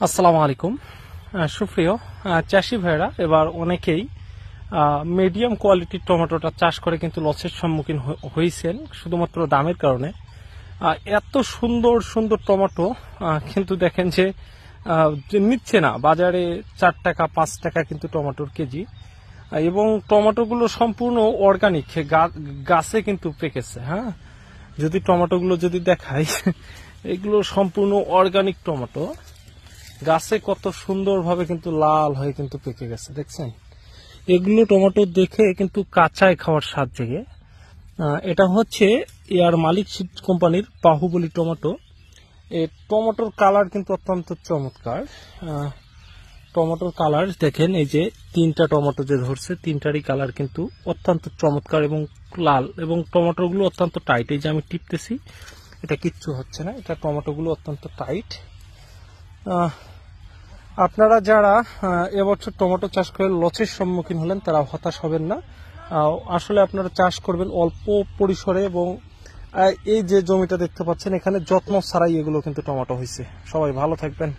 আসসালামু আলাইকুম সুপ্রিয় চাষি ভাইরা এবার অনেকেই মিডিয়াম কোয়ালিটির টমেটোটা চাষ করে কিন্তু লসের সম্মুখীন হয়েছেন শুধুমাত্র দামের কারণে। এত সুন্দর সুন্দর টমেটো কিন্তু দেখেন যে নিচ্ছে না বাজারে 4 টাকা 5 টাকা কিন্তু টমেটোর কেজি। এবং টমেটোগুলো সম্পূর্ণ অর্গানিক গাছে কিন্তু পেকেছে। হ্যাঁ, যদি টমেটোগুলো যদি দেখাই এগুলো সম্পূর্ণ অর্গানিক টমেটো, গাছে কত সুন্দরভাবে কিন্তু লাল হয়ে কিন্তু পেকে গেছে দেখছেন। এগুলো টমেটো দেখে কিন্তু কাঁচায় খাওয়ার স্বাদ জেগে। এটা হচ্ছে এয়ার মালিক সিড কোম্পানির বাহুবলী টমেটো। এই টমেটোর কালার কিন্তু অত্যন্ত চমৎকার। টমেটোর কালার দেখেন, এই যে 3টা টমেটো যে ধরছে 3টারই কালার কিন্তু অত্যন্ত চমৎকার এবং লাল, এবং টমেটোগুলো অত্যন্ত টাইট। এই যে আমি টিপতেছি, এটা কিচ্ছু হচ্ছে না, এটা টমেটোগুলো অত্যন্ত টাইট। আপনারা যারা এবছর টমেটো চাষ করে লসের সম্মুখীন হলেন তারা হতাশ হবেন না। আসলে আপনারা চাষ করবেন অল্প পরিসরে, এবং এই যে জমিটা দেখতে পাচ্ছেন এখানে যত্ন ছাড়াই এগুলো কিন্তু টমেটো হয়েছে। সবাই ভালো থাকবেন।